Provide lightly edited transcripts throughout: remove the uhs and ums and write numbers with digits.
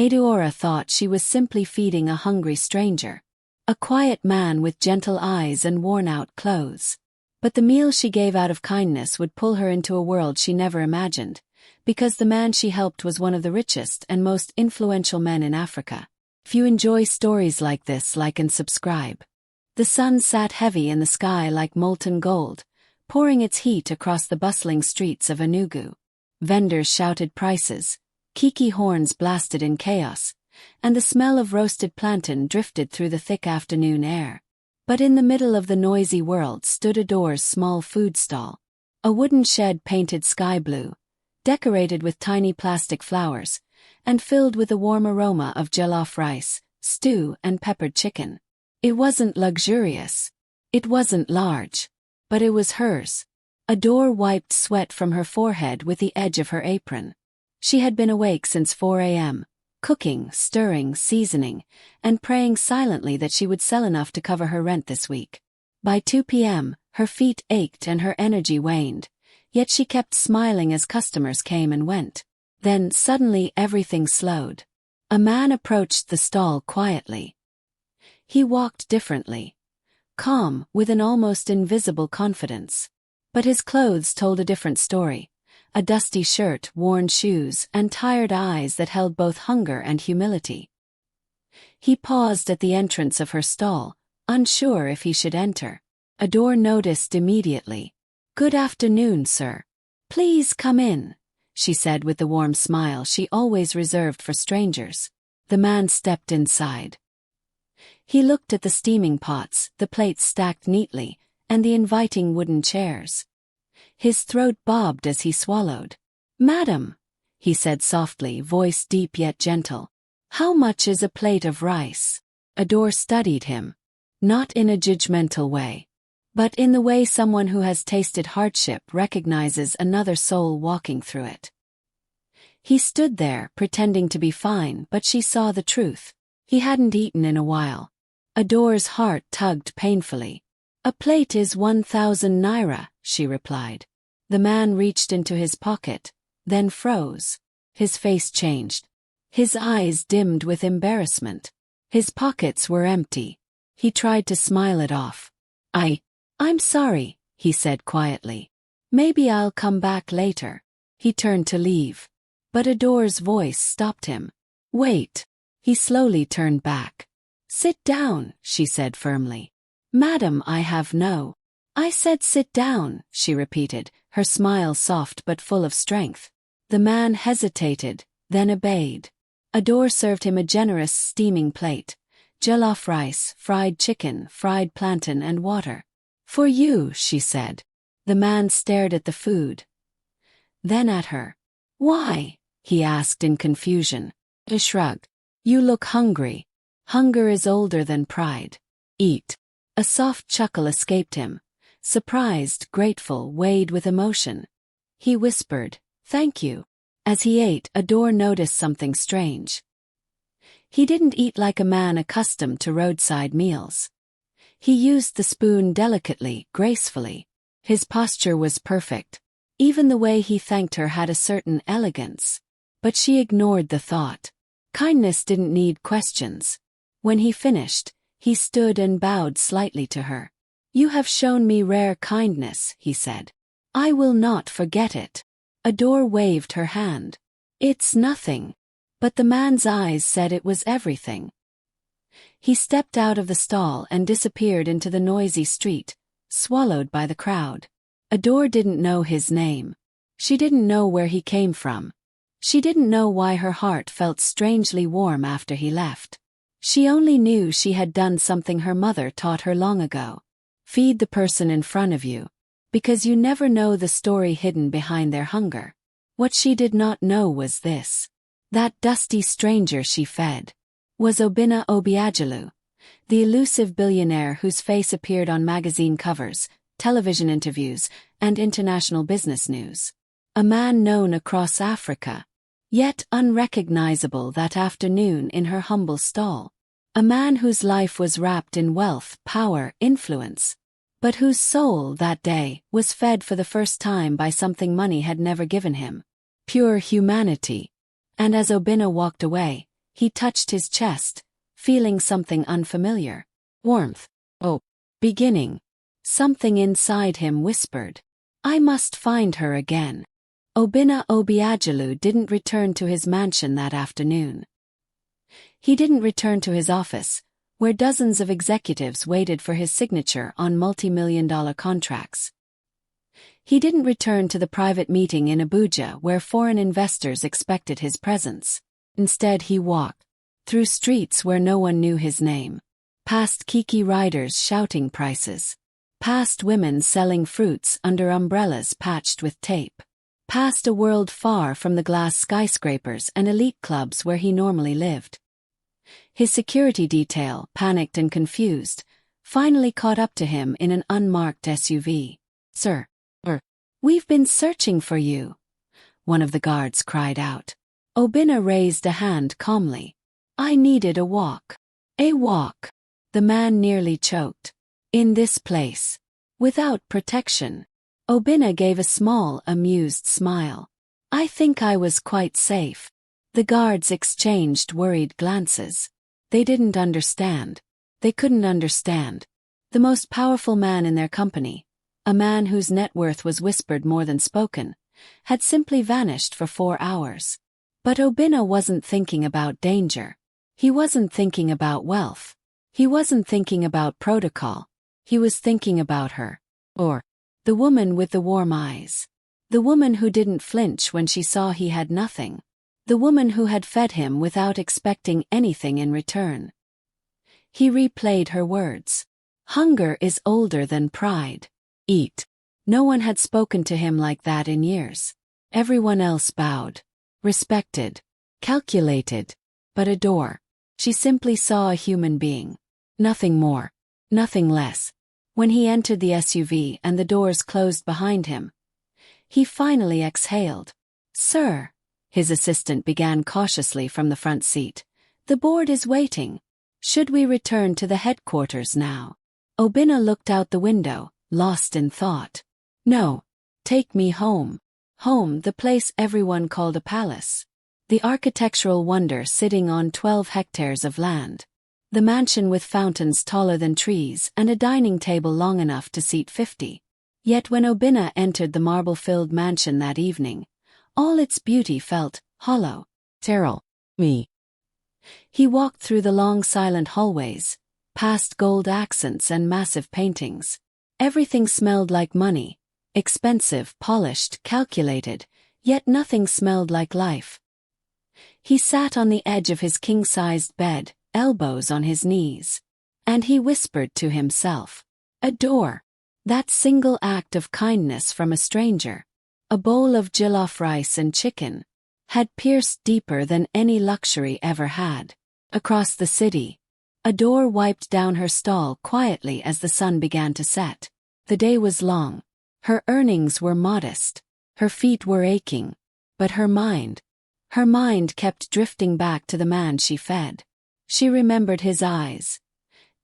Adaora thought she was simply feeding a hungry stranger. A quiet man with gentle eyes and worn-out clothes. But the meal she gave out of kindness would pull her into a world she never imagined, because the man she helped was one of the richest and most influential men in Africa. If you enjoy stories like this, like and subscribe. The sun sat heavy in the sky like molten gold, pouring its heat across the bustling streets of Enugu. Vendors shouted prices, kiki horns blasted in chaos, and the smell of roasted plantain drifted through the thick afternoon air. But in the middle of the noisy world stood Adaora's small food stall. A wooden shed painted sky blue, decorated with tiny plastic flowers, and filled with the warm aroma of jollof rice, stew, and peppered chicken. It wasn't luxurious. It wasn't large. But it was hers. Adaora wiped sweat from her forehead with the edge of her apron. She had been awake since 4 a.m., cooking, stirring, seasoning, and praying silently that she would sell enough to cover her rent this week. By 2 p.m., her feet ached and her energy waned, yet she kept smiling as customers came and went. Then, suddenly, everything slowed. A man approached the stall quietly. He walked differently. Calm, with an almost invisible confidence. But his clothes told a different story. A dusty shirt, worn shoes, and tired eyes that held both hunger and humility. He paused at the entrance of her stall, unsure if he should enter. Adaora noticed immediately. "Good afternoon, sir. Please come in," she said with the warm smile she always reserved for strangers. The man stepped inside. He looked at the steaming pots, the plates stacked neatly, and the inviting wooden chairs. His throat bobbed as he swallowed. "Madam," he said softly, voice deep yet gentle, "how much is a plate of rice?" Adaora studied him. Not in a judgmental way, but in the way someone who has tasted hardship recognizes another soul walking through it. He stood there, pretending to be fine, but she saw the truth. He hadn't eaten in a while. Adora's heart tugged painfully. "A plate is 1,000 naira, she replied. The man reached into his pocket, then froze. His face changed. His eyes dimmed with embarrassment. His pockets were empty. He tried to smile it off. I'm sorry," he said quietly. "Maybe I'll come back later." He turned to leave. But Adora's voice stopped him. "Wait." He slowly turned back. "Sit down," she said firmly. "Madam, I have no—" "I said sit down," she repeated, her smile soft but full of strength. The man hesitated, then obeyed. Adaora served him a generous steaming plate. Jollof rice, fried chicken, fried plantain and water. "For you," she said. The man stared at the food. Then at her. "Why?" he asked in confusion. A shrug. "You look hungry. Hunger is older than pride. Eat." A soft chuckle escaped him. Surprised, grateful, weighed with emotion. He whispered, "Thank you." As he ate, Adaora noticed something strange. He didn't eat like a man accustomed to roadside meals. He used the spoon delicately, gracefully. His posture was perfect. Even the way he thanked her had a certain elegance. But she ignored the thought. Kindness didn't need questions. When he finished, he stood and bowed slightly to her. "You have shown me rare kindness," he said. "I will not forget it." Adaora waved her hand. "It's nothing." But the man's eyes said it was everything. He stepped out of the stall and disappeared into the noisy street, swallowed by the crowd. Adaora didn't know his name. She didn't know where he came from. She didn't know why her heart felt strangely warm after he left. She only knew she had done something her mother taught her long ago. Feed the person in front of you, because you never know the story hidden behind their hunger. What she did not know was this. That dusty stranger she fed was Obinna Obiagelu, the elusive billionaire whose face appeared on magazine covers, television interviews, and international business news. A man known across Africa, yet unrecognizable that afternoon in her humble stall. A man whose life was wrapped in wealth, power, influence, but whose soul that day was fed for the first time by something money had never given him. Pure humanity. And as Obinna walked away, He touched his chest, feeling something unfamiliar. Warmth. Oh. Beginning. Something inside him whispered, I must find her again. Obinna Obiajalu didn't return to his mansion that afternoon. He didn't return to his office, where dozens of executives waited for his signature on multi-million-dollar contracts. He didn't return to the private meeting in Abuja where foreign investors expected his presence. Instead, he walked through streets where no one knew his name, past Kiki riders shouting prices, past women selling fruits under umbrellas patched with tape, past a world far from the glass skyscrapers and elite clubs where he normally lived. His security detail, panicked and confused, finally caught up to him in an unmarked SUV. Sir, we've been searching for you, one of the guards cried out. Obinna raised a hand calmly. I needed a walk. A walk. The man nearly choked. In this place. Without protection. Obinna gave a small, amused smile. I think I was quite safe. The guards exchanged worried glances. They didn't understand. They couldn't understand. The most powerful man in their company, a man whose net worth was whispered more than spoken, had simply vanished for 4 hours. But Obinna wasn't thinking about danger. He wasn't thinking about wealth. He wasn't thinking about protocol. He was thinking about her. Or the woman with the warm eyes. The woman who didn't flinch when she saw he had nothing. The woman who had fed him without expecting anything in return. He replayed her words. Hunger is older than pride. Eat. No one had spoken to him like that in years. Everyone else bowed. Respected. Calculated. But Adaora. She simply saw a human being. Nothing more. Nothing less. When he entered the SUV and the doors closed behind him, he finally exhaled. Sir, his assistant began cautiously from the front seat. The board is waiting. Should we return to the headquarters now? Obinna looked out the window, lost in thought. No. Take me home. Home, the place everyone called a palace. The architectural wonder sitting on 12 hectares of land. The mansion with fountains taller than trees and a dining table long enough to seat 50. Yet when Obinna entered the marble-filled mansion that evening, all its beauty felt hollow. Sterile. Me. He walked through the long silent hallways, past gold accents and massive paintings. Everything smelled like money, expensive, polished, calculated, yet nothing smelled like life. He sat on the edge of his king-sized bed, elbows on his knees. And he whispered to himself. Adaora. That single act of kindness from a stranger, a bowl of jollof rice and chicken, had pierced deeper than any luxury ever had. Across the city, Adaora wiped down her stall quietly as the sun began to set. The day was long. Her earnings were modest. Her feet were aching. But her mind kept drifting back to the man she fed. She remembered his eyes.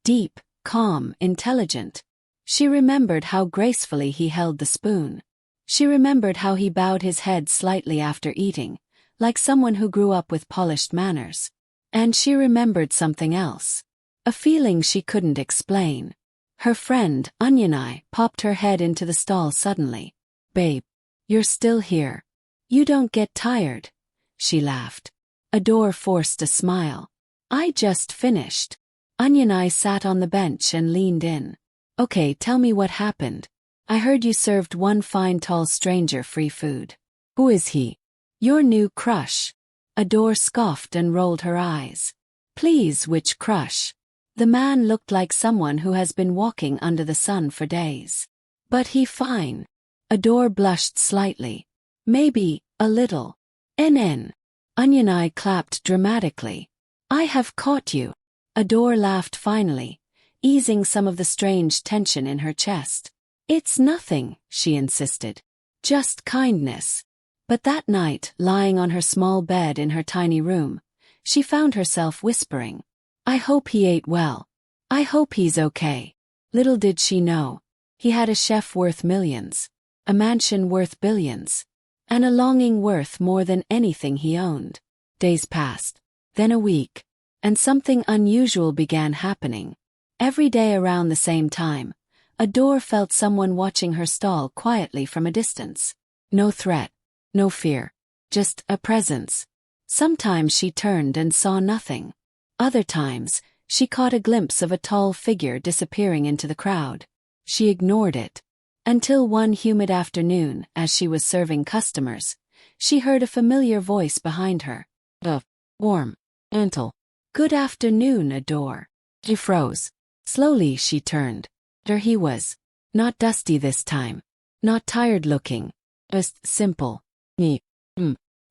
Deep, calm, intelligent. She remembered how gracefully he held the spoon. She remembered how he bowed his head slightly after eating, like someone who grew up with polished manners. And she remembered something else. A feeling she couldn't explain. Her friend, Anyanai, popped her head into the stall suddenly. Babe, you're still here. You don't get tired. She laughed. Adaora forced a smile. I just finished. Anyanai sat on the bench and leaned in. Okay, tell me what happened. I heard you served one fine tall stranger free food. Who is he? Your new crush. Adaora scoffed and rolled her eyes. Please, which crush? The man looked like someone who has been walking under the sun for days. But he fine. Adaora blushed slightly. Maybe, a little. NN. Anyanai clapped dramatically. I have caught you. Adaora laughed finally, easing some of the strange tension in her chest. It's nothing, she insisted. Just kindness. But that night, lying on her small bed in her tiny room, she found herself whispering. I hope he ate well. I hope he's okay. Little did she know. He had a chef worth millions, a mansion worth billions, and a longing worth more than anything he owned. Days passed. then a week. And something unusual began happening. Every day around the same time, Adaora felt someone watching her stall quietly from a distance. No threat, no fear, just a presence. Sometimes she turned and saw nothing. Other times, she caught a glimpse of a tall figure disappearing into the crowd. She ignored it. Until one humid afternoon, as she was serving customers, she heard a familiar voice behind her. Warm, gentle. Good afternoon, Adaora. She froze. Slowly she turned. There he was. Not dusty this time. Not tired looking. Just simple.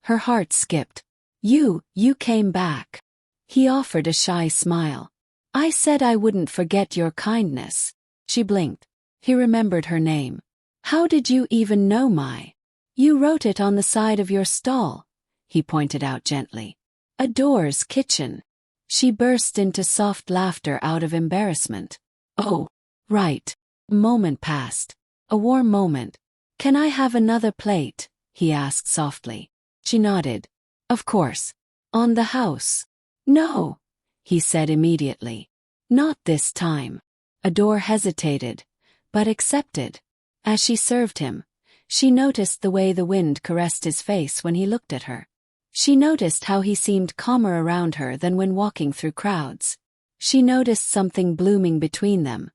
Her heart skipped. You came back. He offered a shy smile. I said I wouldn't forget your kindness. She blinked. He remembered her name. How did you even know my? You wrote it on the side of your stall, he pointed out gently. Adaora's kitchen. She burst into soft laughter out of embarrassment. Oh, right. A moment passed. A warm moment. Can I have another plate? He asked softly. She nodded. Of course. On the house. No, he said immediately. Not this time. Adaora hesitated, but accepted. As she served him, she noticed the way the wind caressed his face when he looked at her. She noticed how he seemed calmer around her than when walking through crowds. She noticed something blooming between them,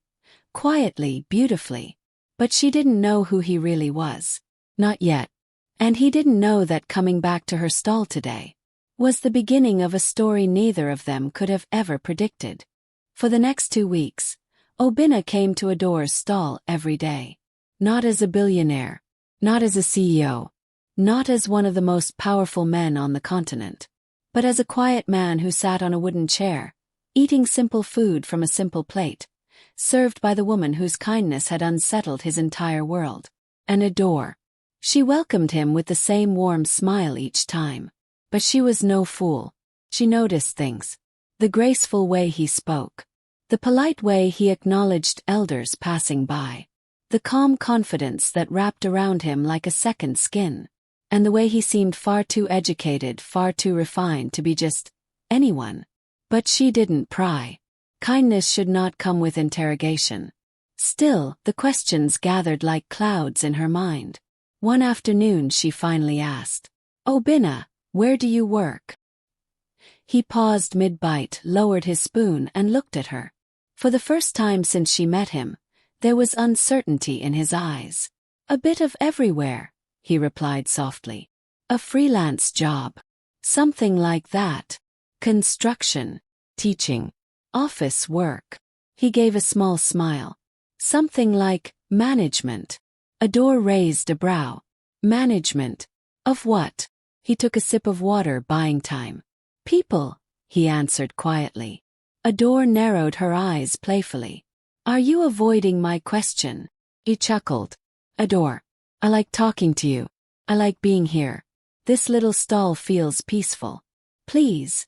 quietly, beautifully. But she didn't know who he really was. Not yet. And he didn't know that coming back to her stall today was the beginning of a story neither of them could have ever predicted. For the next 2 weeks, Obinna came to Adaora's stall every day. Not as a billionaire, not as a CEO, not as one of the most powerful men on the continent, but as a quiet man who sat on a wooden chair, eating simple food from a simple plate, served by the woman whose kindness had unsettled his entire world. And Adaora. She welcomed him with the same warm smile each time. But she was no fool. She noticed things. The graceful way he spoke. The polite way he acknowledged elders passing by. The calm confidence that wrapped around him like a second skin. And the way he seemed far too educated, far too refined to be just anyone. But she didn't pry. Kindness should not come with interrogation. Still, the questions gathered like clouds in her mind. One afternoon she finally asked, Obinna, where do you work? He paused mid-bite, lowered his spoon and looked at her. For the first time since she met him, there was uncertainty in his eyes. A bit of everywhere, he replied softly. A freelance job. Something like that. Construction. Teaching. Office work. He gave a small smile. Something like management. Adaora raised a brow. Management. Of what? He took a sip of water, buying time. People, he answered quietly. Adaora narrowed her eyes playfully. Are you avoiding my question? He chuckled. Adaora, I like talking to you. I like being here. This little stall feels peaceful. Please.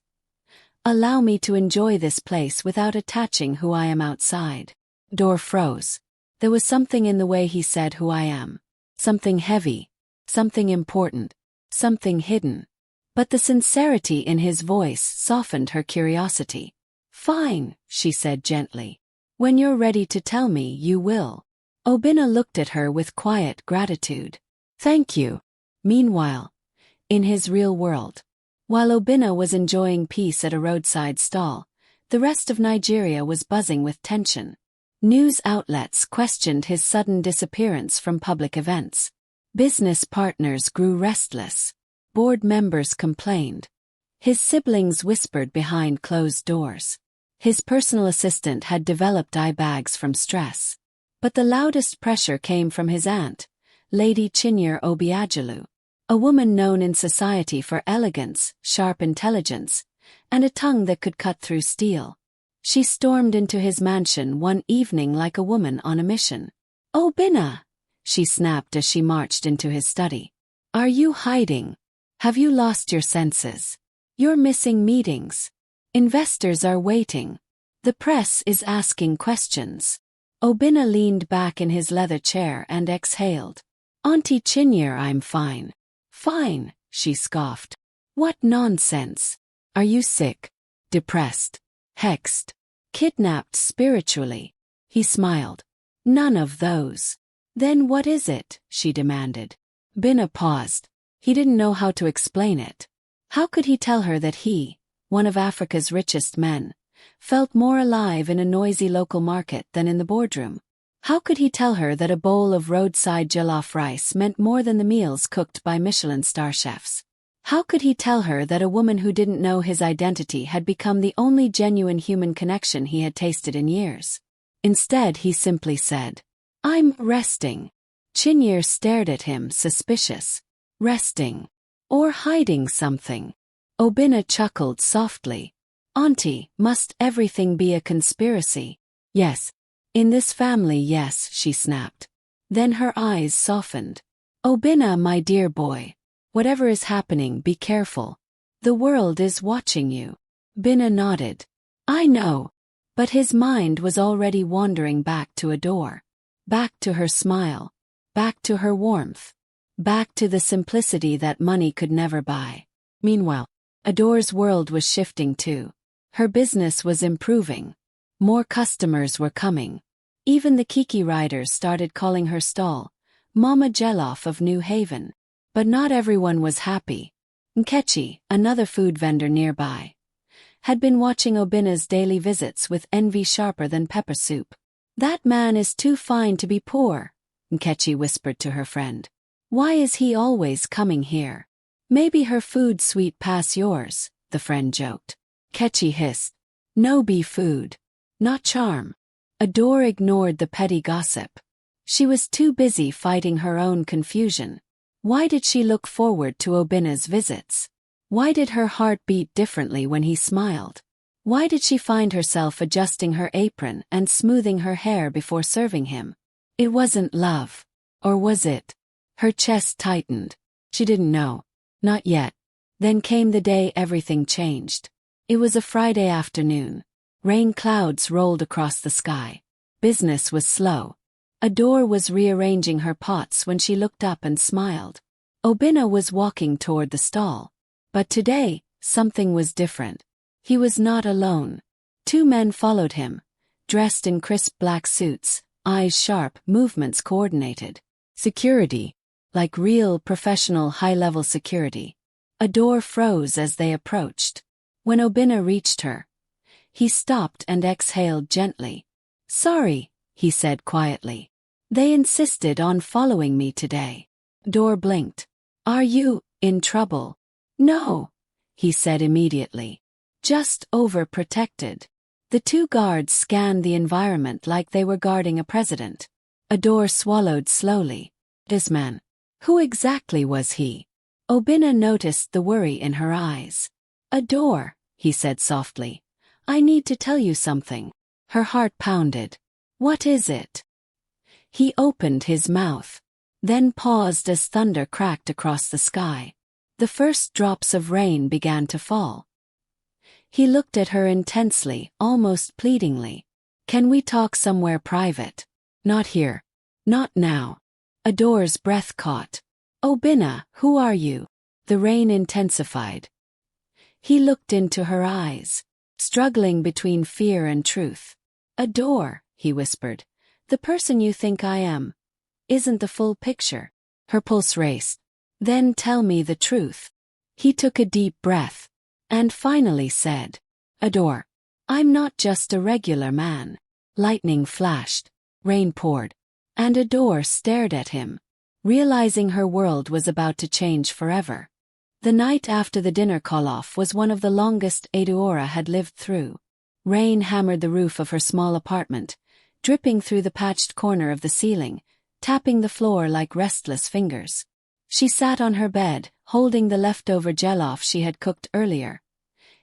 Allow me to enjoy this place without attaching who I am outside. Adaora froze. There was something in the way he said who I am. Something heavy. Something important. Something hidden. But the sincerity in his voice softened her curiosity. Fine, she said gently. When you're ready to tell me, you will. Obinna looked at her with quiet gratitude. Thank you. Meanwhile, in his real world, while Obinna was enjoying peace at a roadside stall, the rest of Nigeria was buzzing with tension. News outlets questioned his sudden disappearance from public events. Business partners grew restless. Board members complained. His siblings whispered behind closed doors. His personal assistant had developed eye bags from stress. But the loudest pressure came from his aunt, Lady Chinyere Obiajulu, a woman known in society for elegance, sharp intelligence, and a tongue that could cut through steel. She stormed into his mansion one evening like a woman on a mission. Obinna, she snapped as she marched into his study. Are you hiding? Have you lost your senses? You're missing meetings. Investors are waiting. The press is asking questions. Obinna leaned back in his leather chair and exhaled. Auntie Chinyere, I'm fine. Fine, she scoffed. What nonsense. Are you sick? Depressed? Hexed? Kidnapped spiritually? He smiled. None of those. Then what is it? She demanded. Binna paused. He didn't know how to explain it. How could he tell her that he, one of Africa's richest men, felt more alive in a noisy local market than in the boardroom? How could he tell her that a bowl of roadside jollof rice meant more than the meals cooked by Michelin star chefs? How could he tell her that a woman who didn't know his identity had become the only genuine human connection he had tasted in years? Instead, he simply said, I'm resting. Chinyere stared at him, suspicious. Resting? Or hiding something? Obinna chuckled softly. Auntie, must everything be a conspiracy? Yes. In this family, yes, she snapped. Then her eyes softened. Obinna, my dear boy. Whatever is happening, be careful. The world is watching you. Binna nodded. I know. But his mind was already wandering back to Adaora. Back to her smile. Back to her warmth. Back to the simplicity that money could never buy. Meanwhile, Adora's world was shifting too. Her business was improving. More customers were coming. Even the Kiki riders started calling her stall Mama Jollof of New Haven. But not everyone was happy. Nkechi, another food vendor nearby, had been watching Obinna's daily visits with envy sharper than pepper soup. That man is too fine to be poor, Nkechi whispered to her friend. Why is he always coming here? Maybe her food's sweet past yours, the friend joked. Nkechi hissed. No be food. Not charm. Adaora ignored the petty gossip. She was too busy fighting her own confusion. Why did she look forward to Obinna's visits? Why did her heart beat differently when he smiled? Why did she find herself adjusting her apron and smoothing her hair before serving him? It wasn't love. Or was it? Her chest tightened. She didn't know. Not yet. Then came the day everything changed. It was a Friday afternoon. Rain clouds rolled across the sky. Business was slow. Adaora was rearranging her pots when she looked up and smiled. Obinna was walking toward the stall. But today, something was different. He was not alone. Two men followed him, dressed in crisp black suits, eyes sharp, movements coordinated. Security. Like real, professional, high-level security. Adaora froze as they approached. When Obinna reached her, he stopped and exhaled gently. Sorry, he said quietly. They insisted on following me today. Adaora blinked. Are you in trouble? No, he said immediately. Just overprotected. The two guards scanned the environment like they were guarding a president. Adaora swallowed slowly. This man. Who exactly was he? Obinna noticed the worry in her eyes. Adaora, he said softly. I need to tell you something. Her heart pounded. What is it? He opened his mouth, then paused as thunder cracked across the sky. The first drops of rain began to fall. He looked at her intensely, almost pleadingly. Can we talk somewhere private? Not here. Not now. Adora's breath caught. Obinna, who are you? The rain intensified. He looked into her eyes, struggling between fear and truth. Adaora, he whispered. The person you think I am isn't the full picture. Her pulse raced. Then tell me the truth. He took a deep breath and finally said, Adaora, I'm not just a regular man. Lightning flashed, rain poured, and Adaora stared at him, realizing her world was about to change forever. The night after the dinner call-off was one of the longest Adaora had lived through. Rain hammered the roof of her small apartment, dripping through the patched corner of the ceiling, tapping the floor like restless fingers. She sat on her bed, holding the leftover jollof she had cooked earlier.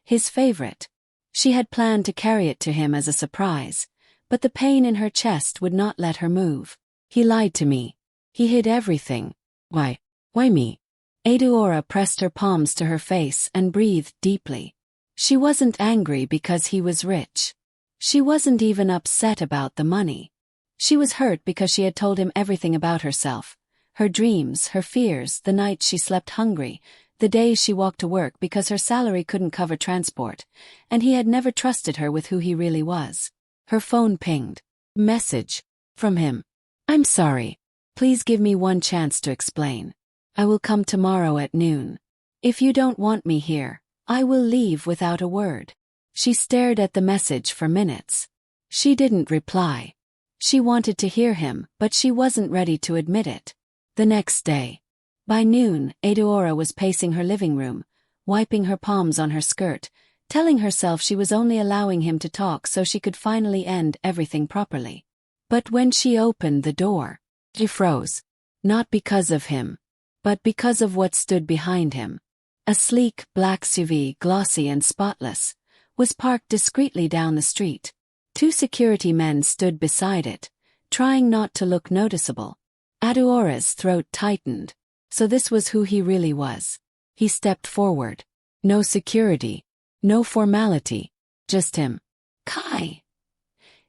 His favorite. She had planned to carry it to him as a surprise, but the pain in her chest would not let her move. He lied to me. He hid everything. Why me? Adaora pressed her palms to her face and breathed deeply. She wasn't angry because he was rich. She wasn't even upset about the money. She was hurt because she had told him everything about herself. Her dreams, her fears, the night she slept hungry, The days she walked to work because her salary couldn't cover transport, and he had never trusted her with who he really was. Her phone pinged. Message. From him. I'm sorry. Please give me one chance to explain. I will come tomorrow at noon. If you don't want me here, I will leave without a word. She stared at the message for minutes. She didn't reply. She wanted to hear him, but she wasn't ready to admit it. The next day. By noon, Adaora was pacing her living room, wiping her palms on her skirt, telling herself she was only allowing him to talk so she could finally end everything properly. But when she opened the door, she froze. Not because of him, but because of what stood behind him. A sleek, black SUV, glossy and spotless, was parked discreetly down the street. 2 security men stood beside it, trying not to look noticeable. Adaora's throat tightened. So this was who he really was. He stepped forward. No security. No formality. Just him. Kai.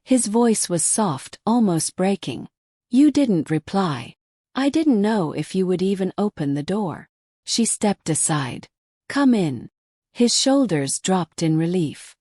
His voice was soft, almost breaking. You didn't reply. I didn't know if you would even open the door. She stepped aside. Come in. His shoulders dropped in relief.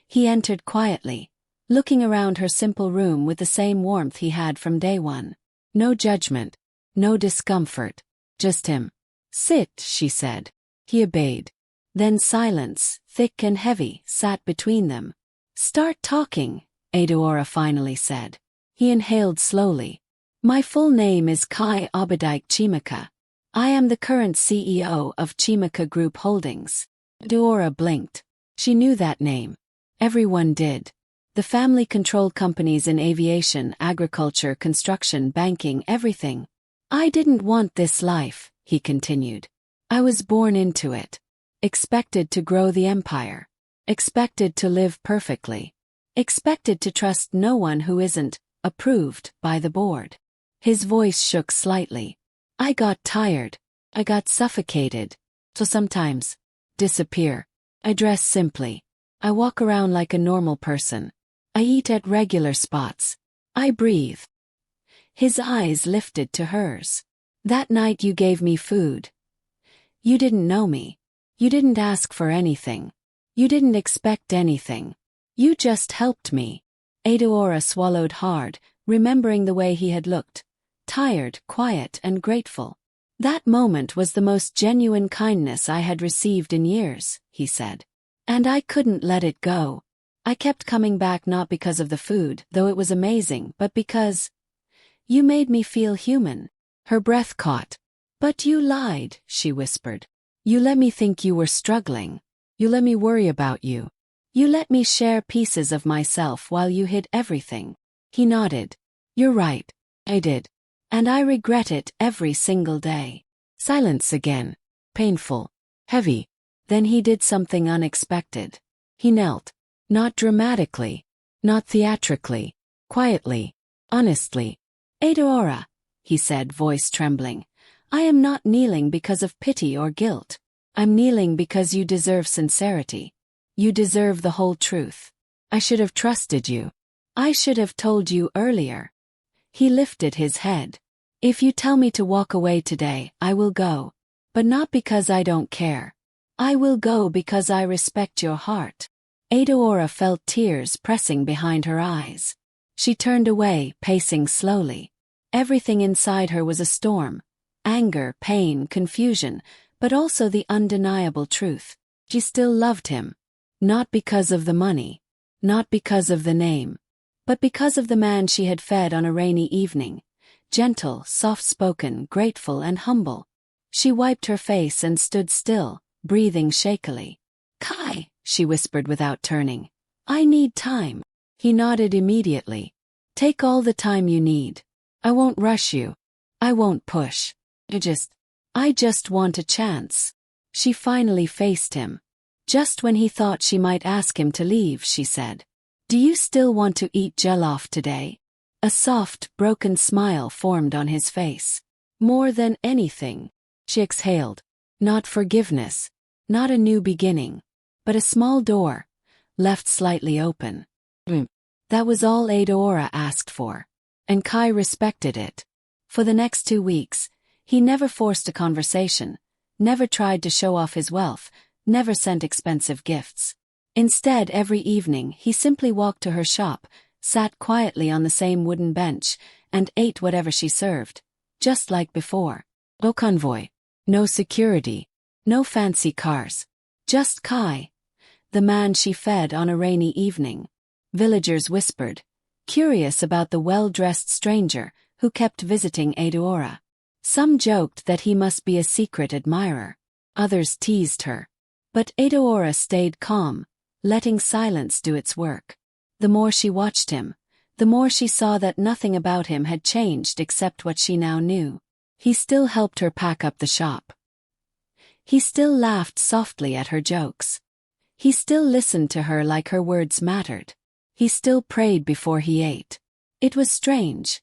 He entered quietly, looking around her simple room with the same warmth he had from day one. No judgment. No discomfort. Just him. Sit, she said. He obeyed. Then silence, thick and heavy, sat between them. Start talking, Adaora finally said. He inhaled slowly. My full name is Kai Nwachukwu. I am the current CEO of Chimaka Group Holdings. Adaora blinked. She knew that name. Everyone did. The family controlled companies in aviation, agriculture, construction, banking, everything. I didn't want this life, he continued. I was born into it. Expected to grow the empire. Expected to live perfectly. Expected to trust no one who isn't approved by the board. His voice shook slightly. I got tired. I got suffocated. So sometimes, disappear. I dress simply. I walk around like a normal person. I eat at regular spots. I breathe. His eyes lifted to hers. That night you gave me food. You didn't know me. You didn't ask for anything. You didn't expect anything. You just helped me. Adaora swallowed hard, remembering the way he had looked. Tired, quiet, and grateful. That moment was the most genuine kindness I had received in years, he said. And I couldn't let it go. I kept coming back not because of the food, though it was amazing, but because you made me feel human. Her breath caught. But you lied, she whispered. You let me think you were struggling. You let me worry about you. You let me share pieces of myself while you hid everything. He nodded. You're right. I did. And I regret it every single day. Silence again. Painful. Heavy. Then he did something unexpected. He knelt. Not dramatically. Not theatrically. Quietly. Honestly. Adaora, he said, voice trembling. I am not kneeling because of pity or guilt. I'm kneeling because you deserve sincerity. You deserve the whole truth. I should have trusted you. I should have told you earlier. He lifted his head. If you tell me to walk away today, I will go. But not because I don't care. I will go because I respect your heart. Adaora felt tears pressing behind her eyes. She turned away, pacing slowly. Everything inside her was a storm. Anger, pain, confusion, but also the undeniable truth. She still loved him. Not because of the money. Not because of the name. But because of the man she had fed on a rainy evening. Gentle, soft-spoken, grateful and humble. She wiped her face and stood still, breathing shakily. Kai, she whispered without turning. I need time. He nodded immediately. Take all the time you need. I won't rush you. I won't push. I just want a chance. She finally faced him. Just when he thought she might ask him to leave, she said, Do you still want to eat jollof today? A soft, broken smile formed on his face. More than anything. She exhaled. Not forgiveness. Not a new beginning. But a small door, left slightly open. That was all Adaora asked for. And Kai respected it. For the next 2 weeks, he never forced a conversation, never tried to show off his wealth, never sent expensive gifts. Instead, every evening, he simply walked to her shop, sat quietly on the same wooden bench, and ate whatever she served, just like before. No convoy, no security, no fancy cars. Just Kai, the man she fed on a rainy evening. Villagers whispered, curious about the well-dressed stranger who kept visiting Adaora. Some joked that he must be a secret admirer. Others teased her. But Adaora stayed calm, letting silence do its work. The more she watched him, the more she saw that nothing about him had changed except what she now knew. He still helped her pack up the shop. He still laughed softly at her jokes. He still listened to her like her words mattered. He still prayed before he ate. It was strange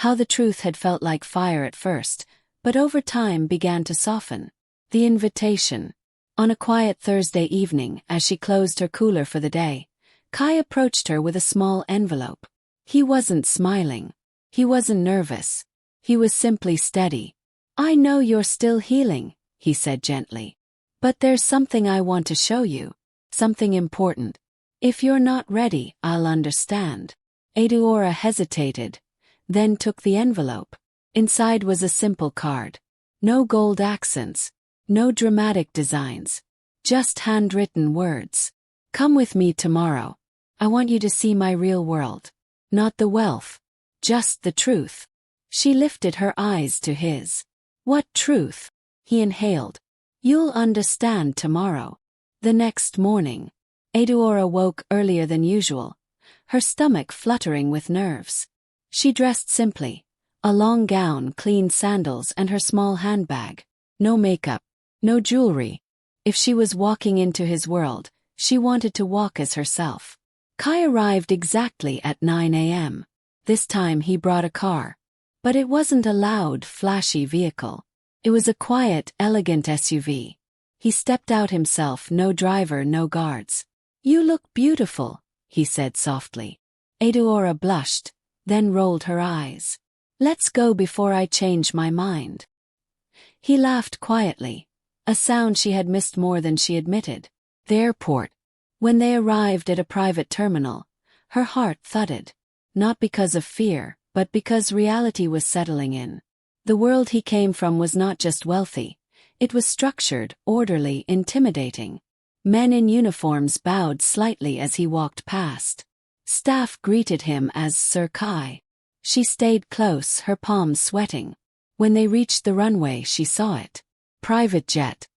how the truth had felt like fire at first, but over time began to soften. The invitation. On a quiet Thursday evening, as she closed her cooler for the day, Kai approached her with a small envelope. He wasn't smiling. He wasn't nervous. He was simply steady. "I know you're still healing," he said gently. "But there's something I want to show you. Something important. If you're not ready, I'll understand." Adaora hesitated, then took the envelope. Inside was a simple card. No gold accents, no dramatic designs. Just handwritten words. "Come with me tomorrow. I want you to see my real world. Not the wealth. Just the truth." She lifted her eyes to his. "What truth?" He inhaled. "You'll understand tomorrow." The next morning, Adaora woke earlier than usual, her stomach fluttering with nerves. She dressed simply, a long gown, clean sandals, and her small handbag. No makeup, no jewelry. If she was walking into his world, she wanted to walk as herself. Kai arrived exactly at 9 a.m. This time he brought a car. But it wasn't a loud, flashy vehicle. It was a quiet, elegant SUV. He stepped out himself, no driver, no guards. "You look beautiful," he said softly. Adaora blushed, then rolled her eyes. "Let's go before I change my mind." He laughed quietly, a sound she had missed more than she admitted. The airport. When they arrived at a private terminal, her heart thudded. Not because of fear, but because reality was settling in. The world he came from was not just wealthy. It was structured, orderly, intimidating. Men in uniforms bowed slightly as he walked past. Staff greeted him as Sir Kai. She stayed close, her palms sweating. When they reached the runway, she saw it. Private jet.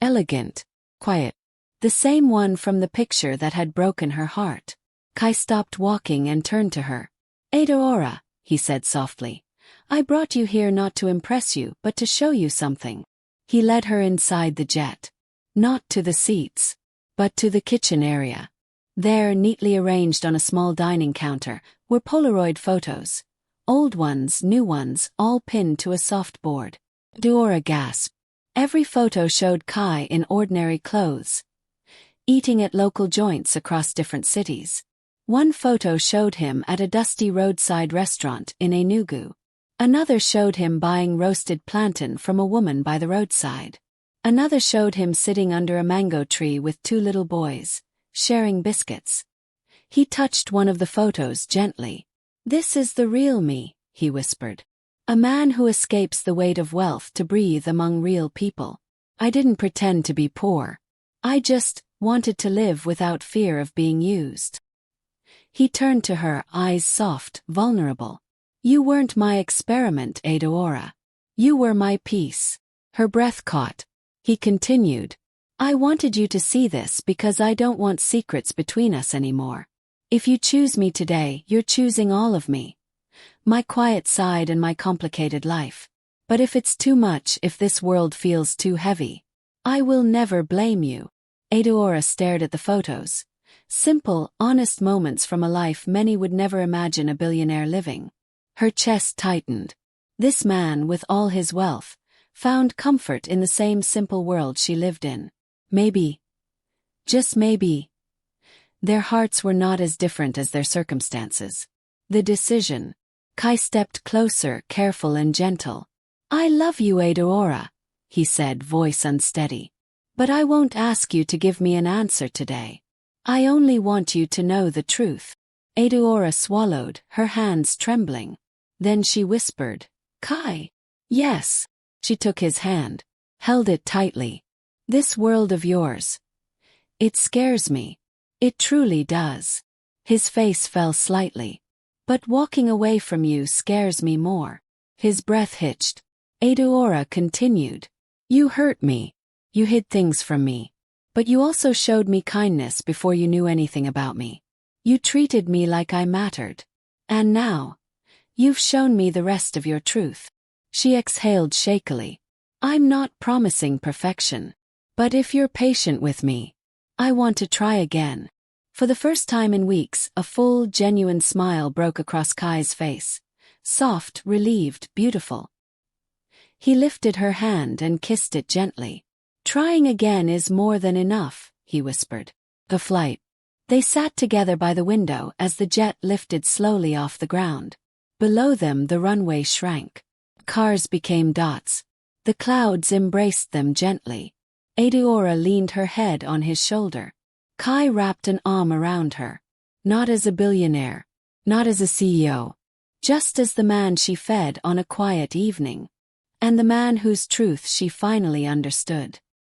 Elegant. Quiet. The same one from the picture that had broken her heart. Kai stopped walking and turned to her. "Adaora," he said softly, "I brought you here not to impress you, but to show you something." He led her inside the jet. Not to the seats, but to the kitchen area. There, neatly arranged on a small dining counter, were Polaroid photos. Old ones, new ones, all pinned to a soft board. Adaora gasped. Every photo showed Kai in ordinary clothes, eating at local joints across different cities. One photo showed him at a dusty roadside restaurant in Enugu. Another showed him buying roasted plantain from a woman by the roadside. Another showed him sitting under a mango tree with two little boys, sharing biscuits. He touched one of the photos gently. "This is the real me," he whispered. "A man who escapes the weight of wealth to breathe among real people. I didn't pretend to be poor. I just wanted to live without fear of being used." He turned to her, eyes soft, vulnerable. "You weren't my experiment, Adaora. You were my peace." Her breath caught. He continued, "I wanted you to see this because I don't want secrets between us anymore. If you choose me today, you're choosing all of me. My quiet side and my complicated life. But if it's too much, if this world feels too heavy, I will never blame you." Adaora stared at the photos. Simple, honest moments from a life many would never imagine a billionaire living. Her chest tightened. This man, with all his wealth, found comfort in the same simple world she lived in. Maybe, just maybe, their hearts were not as different as their circumstances. The decision. Kai stepped closer, careful and gentle. "I love you, Adaora. he said, voice unsteady. But I won't ask you to give me an answer today. I only want you to know the truth. Adaora swallowed, her hands trembling. Then she whispered, Kai. Yes. She took his hand, held it tightly. This world of yours. It scares me. It truly does. His face fell slightly. But walking away from you scares me more. His breath hitched. Adaora continued. You hurt me. You hid things from me. But you also showed me kindness before you knew anything about me. You treated me like I mattered. And now, you've shown me the rest of your truth. She exhaled shakily. I'm not promising perfection. But if you're patient with me, I want to try again. For the first time in weeks, a full, genuine smile broke across Kai's face. Soft, relieved, beautiful. He lifted her hand and kissed it gently. Trying again is more than enough, he whispered. The flight. They sat together by the window as the jet lifted slowly off the ground. Below them the runway shrank. Cars became dots. The clouds embraced them gently. Adaora leaned her head on his shoulder. Kai wrapped an arm around her. Not as a billionaire. Not as a CEO. Just as the man she fed on a quiet evening. And the man whose truth she finally understood.